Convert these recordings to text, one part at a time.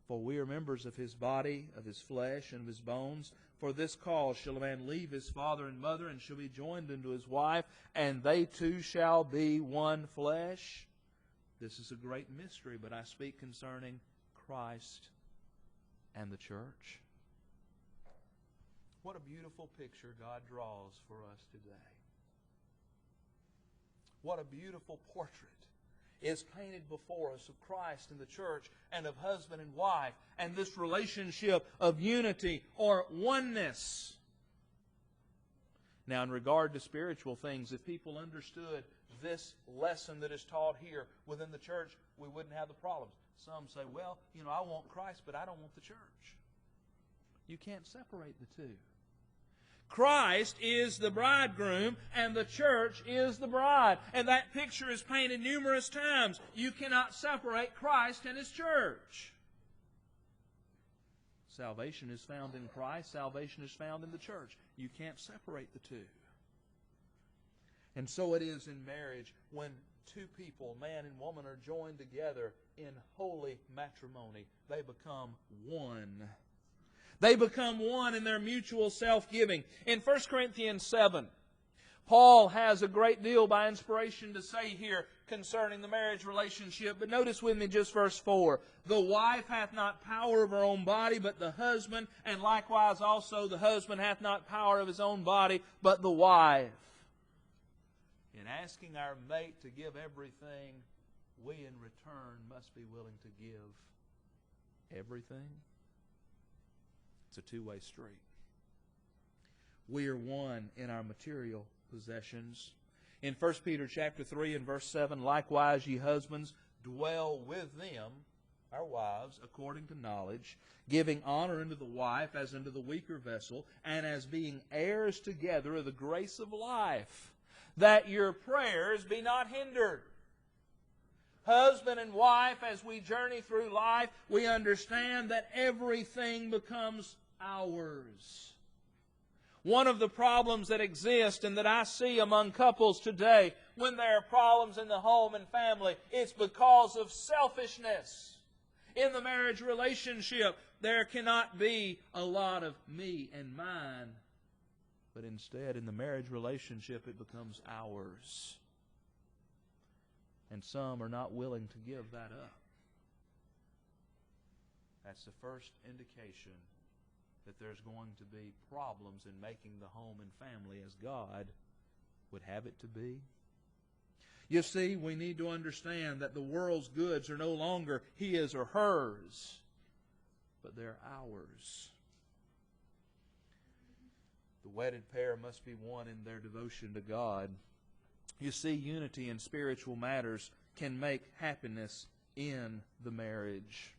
For we are members of His body, of His flesh, and of His bones. For this cause shall a man leave his father and mother, and shall be joined unto his wife, and they two shall be one flesh. This is a great mystery, but I speak concerning Christ and the church. What a beautiful picture God draws for us today. What a beautiful portrait is painted before us of Christ and the church, and of husband and wife, and this relationship of unity or oneness. Now, in regard to spiritual things, if people understood this lesson that is taught here within the church, we wouldn't have the problems. Some say, well, I want Christ, but I don't want the church. You can't separate the two. Christ is the bridegroom and the church is the bride. And that picture is painted numerous times. You cannot separate Christ and His church. Salvation is found in Christ. Salvation is found in the church. You can't separate the two. And so it is in marriage when two people, man and woman, are joined together in holy matrimony. They become one. They become one in their mutual self-giving. In 1 Corinthians 7, Paul has a great deal by inspiration to say here concerning the marriage relationship. But notice with me just verse 4. The wife hath not power of her own body, but the husband, and likewise also the husband hath not power of his own body, but the wife. In asking our mate to give everything, we in return must be willing to give everything. It's a two-way street. We are one in our material possessions. In 1 Peter chapter 3 and verse 7, likewise ye husbands, dwell with them, our wives, according to knowledge, giving honor unto the wife as unto the weaker vessel, and as being heirs together of the grace of life, that your prayers be not hindered. Husband and wife, as we journey through life, we understand that everything becomes ours. One of the problems that exist and that I see among couples today, when there are problems in the home and family, it's because of selfishness. In the marriage relationship, there cannot be a lot of me and mine, but instead in the marriage relationship it becomes ours. And some are not willing to give that up. That's the first indication that there's going to be problems in making the home and family as God would have it to be. You see, we need to understand that the world's goods are no longer his or hers, but they're ours. The wedded pair must be one in their devotion to God. You see, unity in spiritual matters can make happiness in the marriage.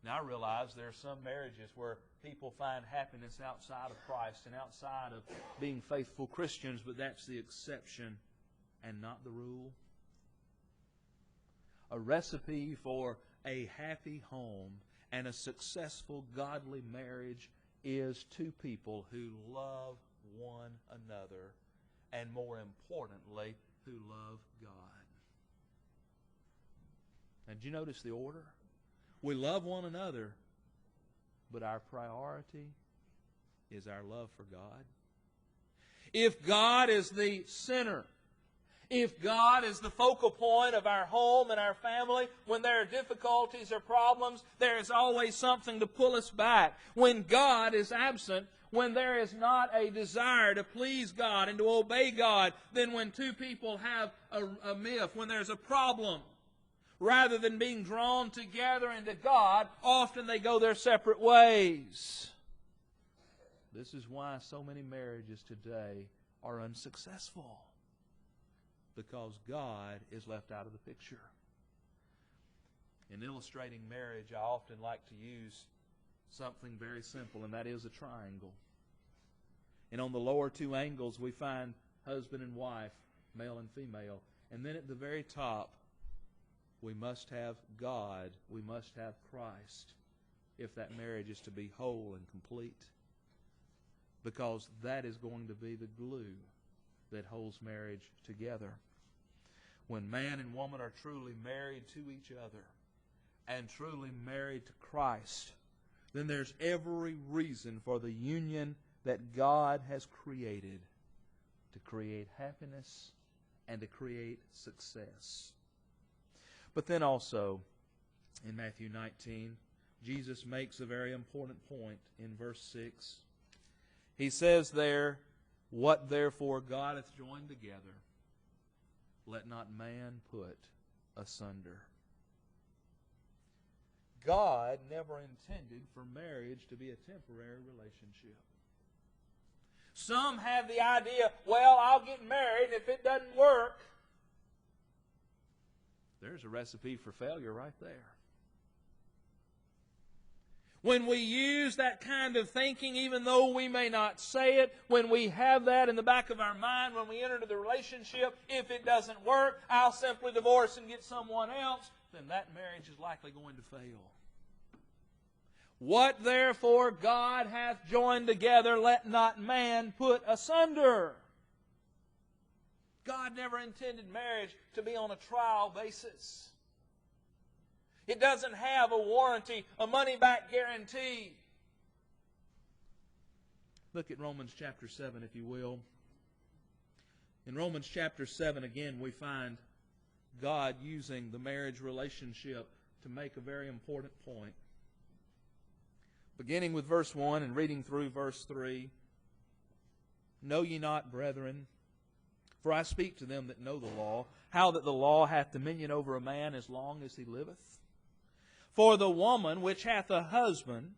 Now, I realize there are some marriages where people find happiness outside of Christ and outside of being faithful Christians, but that's the exception and not the rule. A recipe for a happy home and a successful godly marriage is two people who love one another, and more importantly, who love God. And did you notice the order? We love one another, but our priority is our love for God. If God is the center, if God is the focal point of our home and our family, when there are difficulties or problems, there is always something to pull us back. When God is absent, when there is not a desire to please God and to obey God, then when two people have a miff, when there's a problem, rather than being drawn together into God, often they go their separate ways. This is why so many marriages today are unsuccessful, because God is left out of the picture. In illustrating marriage, I often like to use something very simple, and that is a triangle. And on the lower two angles, we find husband and wife, male and female. And then at the very top, we must have God, we must have Christ, if that marriage is to be whole and complete. Because that is going to be the glue that holds marriage together. When man and woman are truly married to each other, and truly married to Christ, then there's every reason for the union that God has created to create happiness and to create success. But then also, in Matthew 19, Jesus makes a very important point in verse 6. He says there, "What therefore God hath joined together, let not man put asunder." God never intended for marriage to be a temporary relationship. Some have the idea, well, I'll get married, and if it doesn't work, there's a recipe for failure right there. When we use that kind of thinking, even though we may not say it, when we have that in the back of our mind, when we enter into the relationship, if it doesn't work, I'll simply divorce and get someone else, then that marriage is likely going to fail. What therefore God hath joined together, let not man put asunder. God never intended marriage to be on a trial basis. It doesn't have a warranty, a money-back guarantee. Look at Romans chapter 7, if you will. In Romans chapter 7, again, we find God using the marriage relationship to make a very important point. Beginning with verse 1 and reading through verse 3. "Know ye not, brethren, for I speak to them that know the law, how that the law hath dominion over a man as long as he liveth? For the woman which hath a husband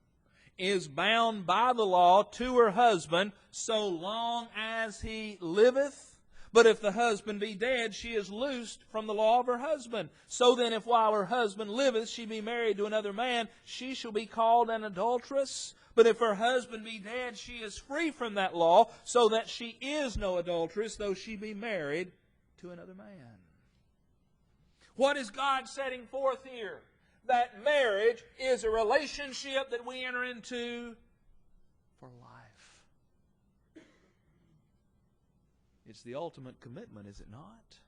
is bound by the law to her husband so long as he liveth. But if the husband be dead, she is loosed from the law of her husband. So then, if while her husband liveth she be married to another man, she shall be called an adulteress. But if her husband be dead, she is free from that law, so that she is no adulteress, though she be married to another man." What is God setting forth here? That marriage is a relationship that we enter into for life. It's the ultimate commitment, is it not?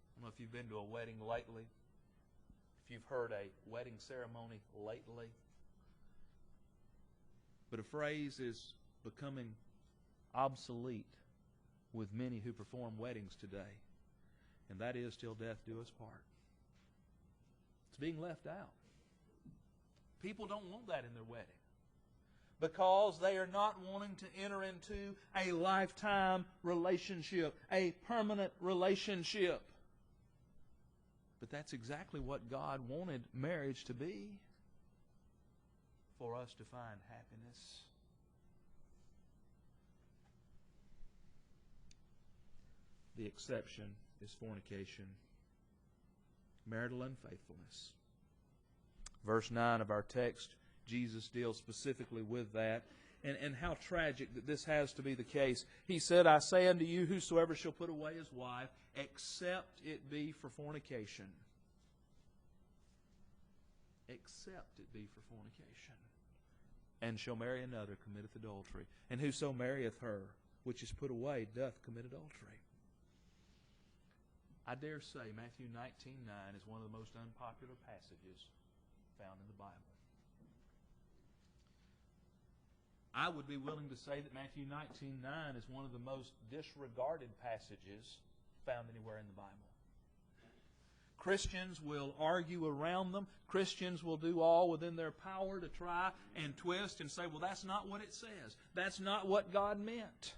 I don't know if you've been to a wedding lately, if you've heard a wedding ceremony lately, but a phrase is becoming obsolete with many who perform weddings today, and that is, "till death do us part." It's being left out. People don't want that in their wedding, because they are not wanting to enter into a lifetime relationship, a permanent relationship. But that's exactly what God wanted marriage to be, for us to find happiness. The exception is fornication, marital unfaithfulness. Verse 9 of our text, Jesus deals specifically with that, and how tragic that this has to be the case. He said, "I say unto you, whosoever shall put away his wife, except it be for fornication." Except it be for fornication. "And shall marry another, committeth adultery. And whoso marrieth her, which is put away, doth commit adultery." I dare say Matthew 19:9 is one of the most unpopular passages found in the Bible. I would be willing to say that Matthew 19:9 is one of the most disregarded passages found anywhere in the Bible. Christians will argue around them. Christians will do all within their power to try and twist and say, well, that's not what it says. That's not what God meant.